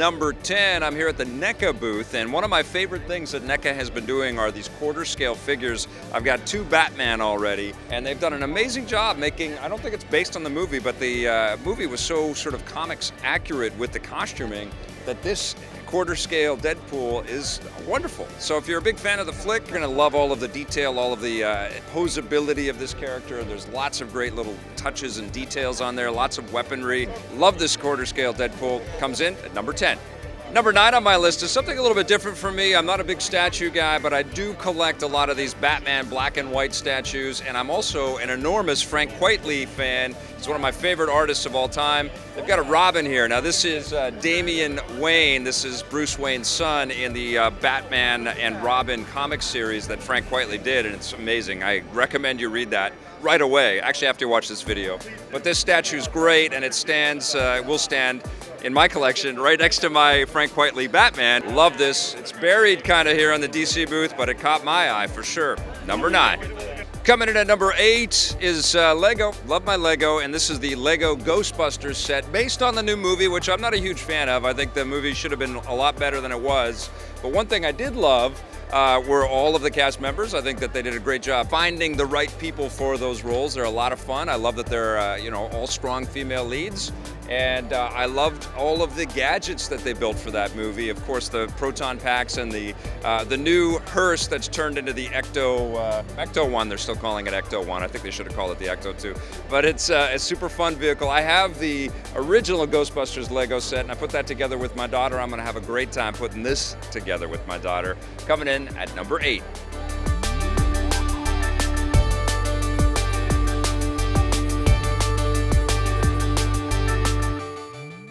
number 10, I'm here at the NECA booth, and one of my favorite things that NECA has been doing are these quarter scale figures. I've got 2 Batman already, and they've done an amazing job making, I don't think it's based on the movie, but the movie was so sort of comics accurate with the costuming that this quarter scale Deadpool is wonderful. So if you're a big fan of the flick, you're gonna love all of the detail, all of the posability of this character. There's lots of great little touches and details on there, lots of weaponry. Love this quarter scale Deadpool. Comes in at number 10. Number 9 on my list is something a little bit different for me. I'm not a big statue guy, but I do collect a lot of these Batman black and white statues, and I'm also an enormous Frank Quitely fan. He's one of my favorite artists of all time. They've got a Robin here. Now this is Damian Wayne. This is Bruce Wayne's son in the Batman and Robin comic series that Frank Quitely did, and it's amazing. I recommend you read that right away, actually after you watch this video. But this statue's great, and it stands, will stand in my collection right next to my Frank Quitely Batman. Love this. It's buried kind of here on the DC booth, but it caught my eye for sure. Number 9. Coming in at number 8 is Lego. Love my Lego, and this is the Lego Ghostbusters set based on the new movie, which I'm not a huge fan of. I think the movie should have been a lot better than it was. But one thing I did love were all of the cast members. I think that they did a great job finding the right people for those roles. They're a lot of fun. I love that they're all strong female leads. And I loved all of the gadgets that they built for that movie. Of course, the proton packs and the new hearse that's turned into the Ecto 1. They're still calling it Ecto 1. I think they should have called it the Ecto 2. But it's a super fun vehicle. I have the original Ghostbusters Lego set, and I put that together with my daughter. I'm going to have a great time putting this together with my daughter. Coming in at number 8.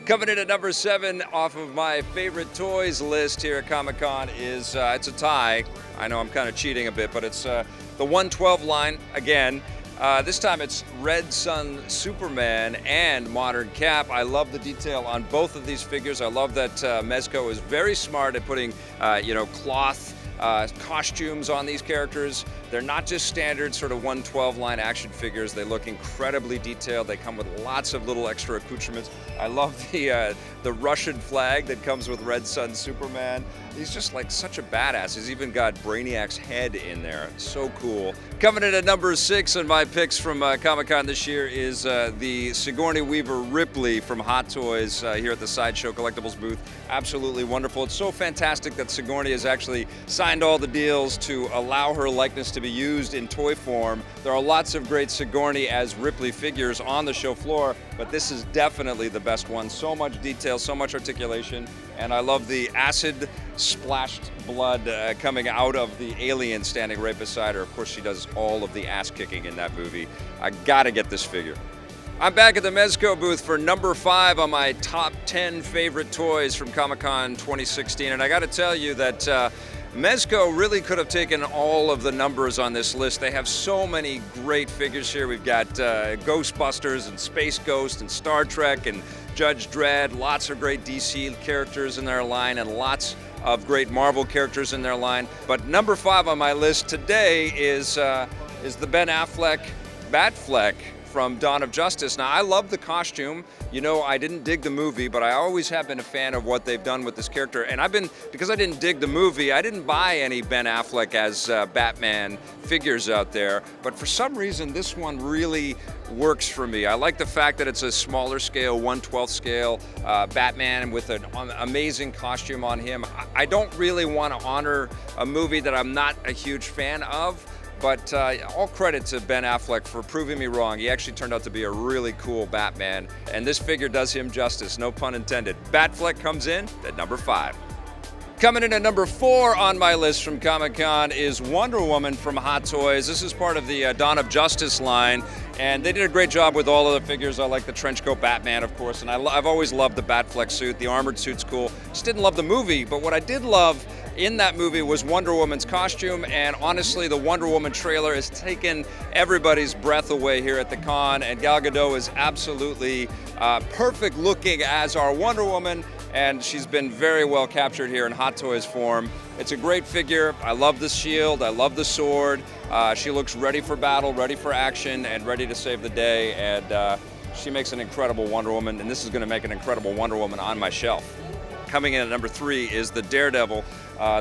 Coming in at number 7 off of my favorite toys list here at Comic-Con is, it's a tie. I know I'm kind of cheating a bit, but it's the 112 line again. This time it's Red Sun Superman and Modern Cap. I love the detail on both of these figures. I love that Mezco is very smart at putting, cloth costumes on these characters. They're not just standard sort of 112 line action figures. They look incredibly detailed. They come with lots of little extra accoutrements. I love the Russian flag that comes with Red Sun Superman. He's just like such a badass. He's even got Brainiac's head in there. So cool. Coming in at number 6 on my picks from Comic-Con this year is the Sigourney Weaver Ripley from Hot Toys here at the Sideshow Collectibles booth. Absolutely wonderful. It's so fantastic that Sigourney has actually signed all the deals to allow her likeness to be used in toy form. There are lots of great Sigourney as Ripley figures on the show floor, but this is definitely the best one. So much detail, so much articulation, and I love the acid splashed blood coming out of the alien standing right beside her. Of course, she does all of the ass kicking in that movie. I gotta get this figure. I'm back at the Mezco booth for number 5 on my top 10 favorite toys from Comic-Con 2016, and I gotta tell you that Mezco really could have taken all of the numbers on this list. They have so many great figures here. We've got Ghostbusters and Space Ghost and Star Trek and Judge Dredd, lots of great DC characters in their line and lots of great Marvel characters in their line. But number 5 on my list today is the Ben Affleck Batfleck from Dawn of Justice. Now, I love the costume. You know, I didn't dig the movie, but I always have been a fan of what they've done with this character. And because I didn't dig the movie, I didn't buy any Ben Affleck as Batman figures out there. But for some reason, this one really works for me. I like the fact that it's a smaller scale, 1/12 scale Batman with an amazing costume on him. I don't really want to honor a movie that I'm not a huge fan of. But all credit to Ben Affleck for proving me wrong. He actually turned out to be a really cool Batman, and this figure does him justice, no pun intended. Batfleck comes in at number 5. Coming in at number 4 on my list from Comic-Con is Wonder Woman from Hot Toys. This is part of the Dawn of Justice line, and they did a great job with all of the figures. I like the trenchcoat Batman, of course, and I've always loved the Batfleck suit. The armored suit's cool. Just didn't love the movie, but what I did love in that movie was Wonder Woman's costume, and honestly, the Wonder Woman trailer has taken everybody's breath away here at the con, and Gal Gadot is absolutely perfect looking as our Wonder Woman, and she's been very well captured here in Hot Toys form. It's a great figure. I love the shield, I love the sword. She looks ready for battle, ready for action, and ready to save the day, and she makes an incredible Wonder Woman, and this is going to make an incredible Wonder Woman on my shelf. coming in at number 3 is the Daredevil.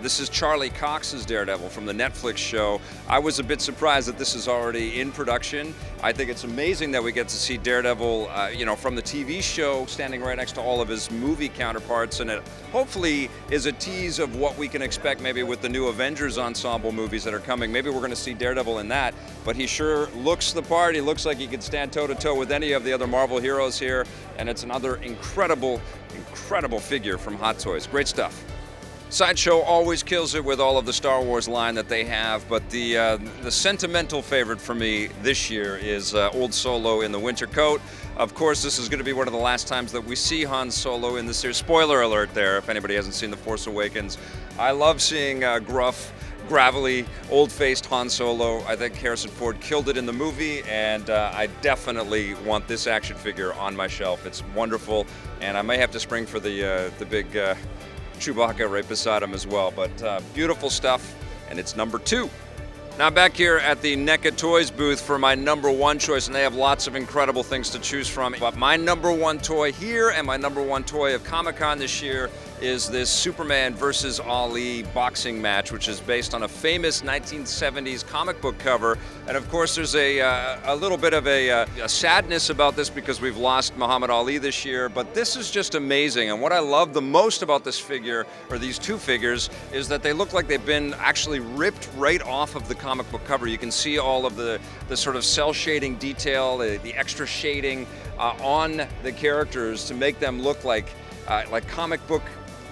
This is Charlie Cox's Daredevil from the Netflix show. I was a bit surprised that this is already in production. I think it's amazing that we get to see Daredevil, from the TV show standing right next to all of his movie counterparts, and it hopefully is a tease of what we can expect maybe with the new Avengers ensemble movies that are coming. Maybe we're going to see Daredevil in that, but he sure looks the part. He looks like he could stand toe-to-toe with any of the other Marvel heroes here, and it's another incredible figure from Hot Toys. Great stuff. Sideshow always kills it with all of the Star Wars line that they have, but the sentimental favorite for me this year is Old Solo in the winter coat. Of course, this is going to be one of the last times that we see Han Solo in the series. Spoiler alert there, if anybody hasn't seen The Force Awakens. I love seeing gruff, gravelly, old-faced Han Solo. I think Harrison Ford killed it in the movie, and I definitely want this action figure on my shelf. It's wonderful, and I may have to spring for the big Chewbacca right beside him as well, but beautiful stuff, and it's number 2. Now back here at the NECA Toys booth for my number 1 choice, and they have lots of incredible things to choose from, but my number 1 toy here and my number 1 toy of Comic-Con this year is this Superman versus Ali boxing match, which is based on a famous 1970s comic book cover. And of course, there's a little bit of a sadness about this because we've lost Muhammad Ali this year, but this is just amazing. And what I love the most about this figure, or these 2 figures, is that they look like they've been actually ripped right off of the comic book cover. You can see all of the sort of cell shading detail, the extra shading on the characters to make them look like comic book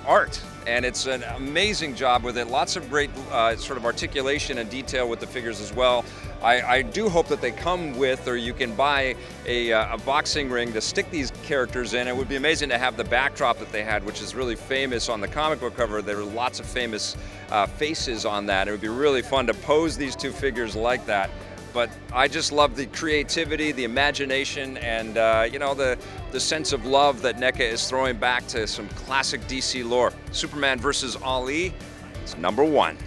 art, and it's an amazing job with it. Lots of great sort of articulation and detail with the figures as well. I do hope that they come with, or you can buy a boxing ring to stick these characters in. It would be amazing to have the backdrop that they had, which is really famous on the comic book cover. There were lots of famous faces on that. It would be really fun to pose these 2 figures like that. But I just love the creativity, the imagination, and the sense of love that NECA is throwing back to some classic DC lore. Superman versus Ali is number 1.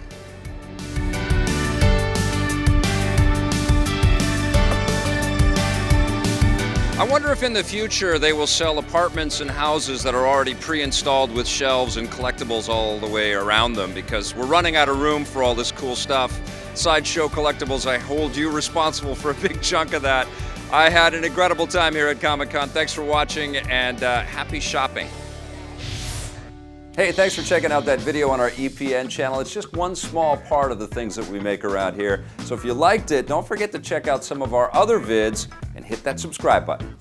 I wonder if in the future they will sell apartments and houses that are already pre-installed with shelves and collectibles all the way around them, because we're running out of room for all this cool stuff. Sideshow Collectibles, I hold you responsible for a big chunk of that. I had an incredible time here at Comic-Con. Thanks for watching, and happy shopping. Hey, thanks for checking out that video on our EPN channel. It's just one small part of the things that we make around here. So if you liked it, don't forget to check out some of our other vids and hit that subscribe button.